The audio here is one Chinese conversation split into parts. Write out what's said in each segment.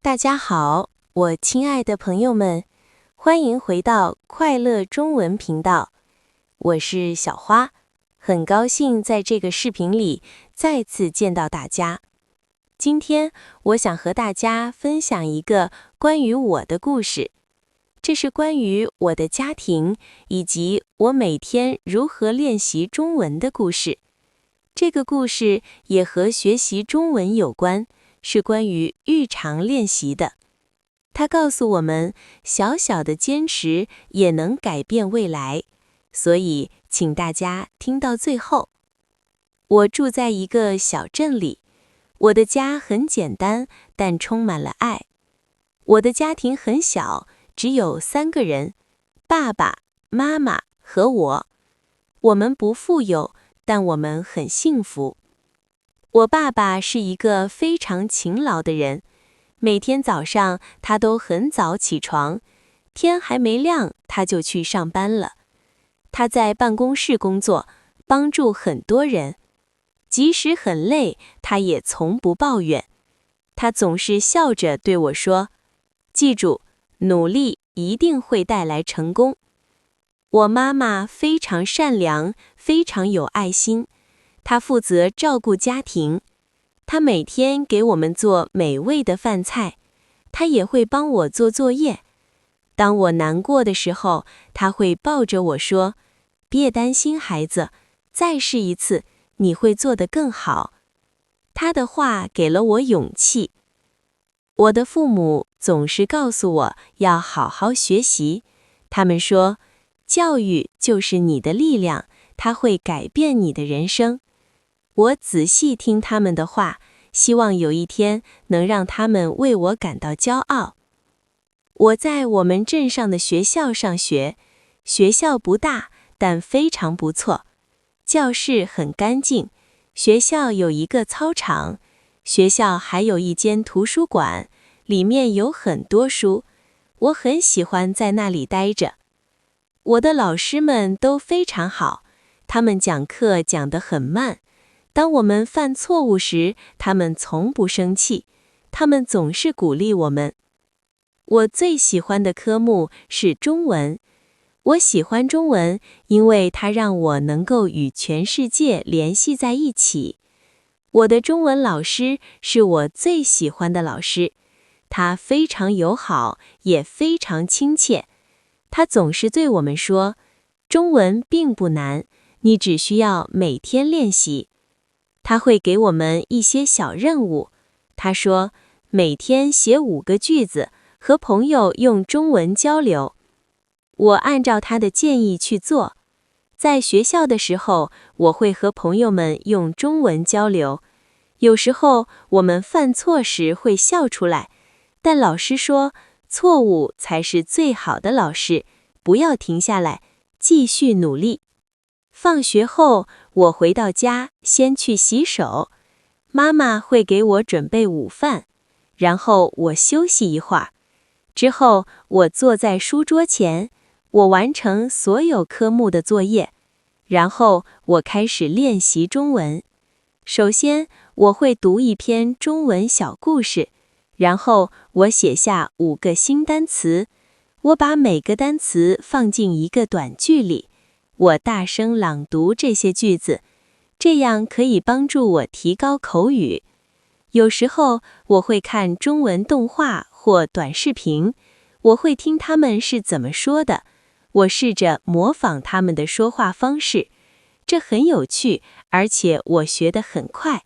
大家好，我亲爱的朋友们，欢迎回到快乐中文频道。我是小花，很高兴在这个视频里再次见到大家。今天我想和大家分享一个关于我的故事，这是关于我的家庭以及我每天如何练习中文的故事。这个故事也和学习中文有关，是关于日常练习的。它告诉我们，小小的坚持也能改变未来，所以请大家听到最后。我住在一个小镇里，我的家很简单，但充满了爱。我的家庭很小，只有3个人，爸爸妈妈和我。我们不富有，但我们很幸福。我爸爸是一个非常勤劳的人，每天早上他都很早起床，天还没亮他就去上班了。他在办公室工作，帮助很多人。即使很累，他也从不抱怨。他总是笑着对我说：“记住，努力一定会带来成功。”我妈妈非常善良，非常有爱心。她负责照顾家庭，她每天给我们做美味的饭菜，她也会帮我做作业。当我难过的时候，她会抱着我说：“别担心，孩子，再试一次，你会做得更好。”她的话给了我勇气。我的父母总是告诉我要好好学习，他们说，教育就是你的力量，它会改变你的人生。我仔细听他们的话，希望有一天能让他们为我感到骄傲。我在我们镇上的学校上学，学校不大，但非常不错。教室很干净，学校有一个操场，学校还有一间图书馆，里面有很多书，我很喜欢在那里待着。我的老师们都非常好，他们讲课讲得很慢。当我们犯错误时，他们从不生气，他们总是鼓励我们。我最喜欢的科目是中文。我喜欢中文，因为它让我能够与全世界联系在一起。我的中文老师是我最喜欢的老师，他非常友好，也非常亲切。他总是对我们说，中文并不难，你只需要每天练习。他会给我们一些小任务。他说，每天写5个句子，和朋友用中文交流。我按照他的建议去做。在学校的时候，我会和朋友们用中文交流。有时候我们犯错时会笑出来，但老师说，错误才是最好的老师，不要停下来，继续努力。放学后，我回到家，先去洗手。妈妈会给我准备午饭，然后我休息一会儿。之后，我坐在书桌前，我完成所有科目的作业。然后，我开始练习中文。首先，我会读一篇中文小故事，然后我写下5个新单词。我把每个单词放进一个短句里。我大声朗读这些句子，这样可以帮助我提高口语。有时候我会看中文动画或短视频，我会听他们是怎么说的，我试着模仿他们的说话方式，这很有趣，而且我学得很快。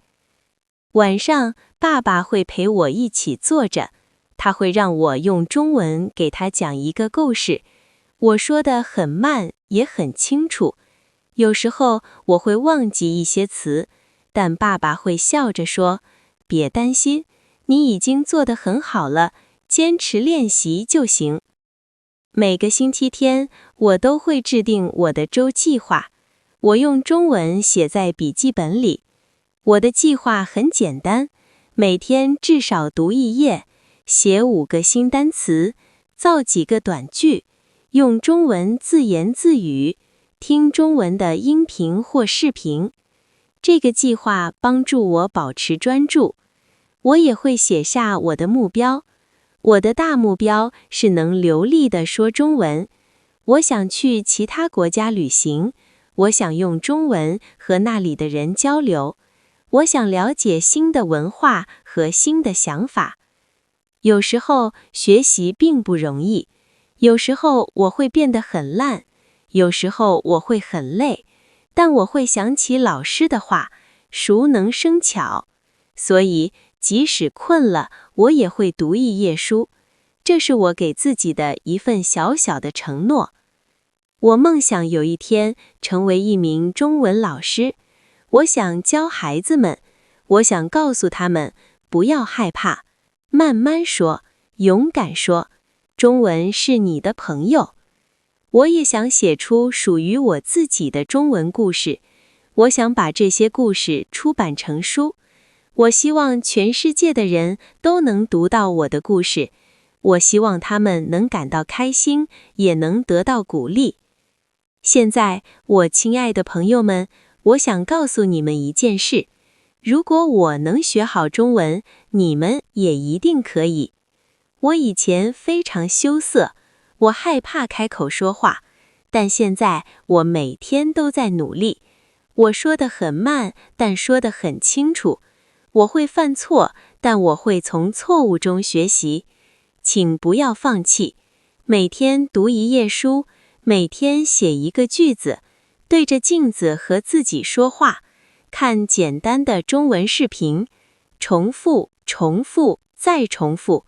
晚上，爸爸会陪我一起坐着，他会让我用中文给他讲一个故事。我说得很慢，也很清楚。有时候我会忘记一些词，但爸爸会笑着说，别担心，你已经做得很好了，坚持练习就行。每个星期天，我都会制定我的周计划，我用中文写在笔记本里。我的计划很简单，每天至少读1页，写5个新单词，造几个短句，用中文自言自语，听中文的音频或视频。这个计划帮助我保持专注。我也会写下我的目标。我的大目标是能流利地说中文。我想去其他国家旅行，我想用中文和那里的人交流，我想了解新的文化和新的想法。有时候学习并不容易，有时候我会变得很烂，有时候我会很累，但我会想起老师的话，熟能生巧。所以即使困了，我也会读一页书。这是我给自己的一份小小的承诺。我梦想有一天成为一名中文老师，我想教孩子们，我想告诉他们不要害怕，慢慢说，勇敢说，中文是你的朋友。我也想写出属于我自己的中文故事，我想把这些故事出版成书。我希望全世界的人都能读到我的故事，我希望他们能感到开心，也能得到鼓励。现在，我亲爱的朋友们，我想告诉你们一件事，如果我能学好中文，你们也一定可以。我以前非常羞涩，我害怕开口说话，但现在我每天都在努力。我说得很慢，但说得很清楚。我会犯错，但我会从错误中学习。请不要放弃，每天读一页书，每天写一个句子，对着镜子和自己说话，看简单的中文视频，重复，重复，再重复。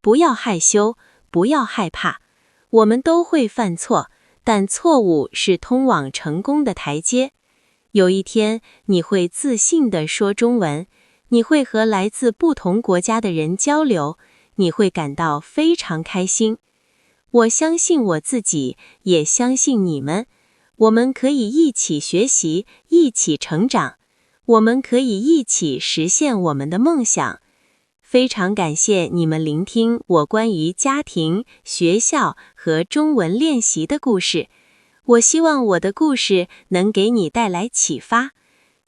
不要害羞，不要害怕。我们都会犯错，但错误是通往成功的台阶。有一天，你会自信地说中文，你会和来自不同国家的人交流，你会感到非常开心。我相信我自己，也相信你们。我们可以一起学习，一起成长。我们可以一起实现我们的梦想。非常感谢你们聆听我关于家庭、学校和中文练习的故事。我希望我的故事能给你带来启发。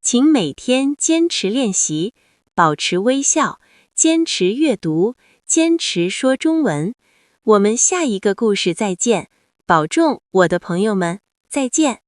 请每天坚持练习，保持微笑，坚持阅读，坚持说中文。我们下一个故事再见，保重，我的朋友们，再见。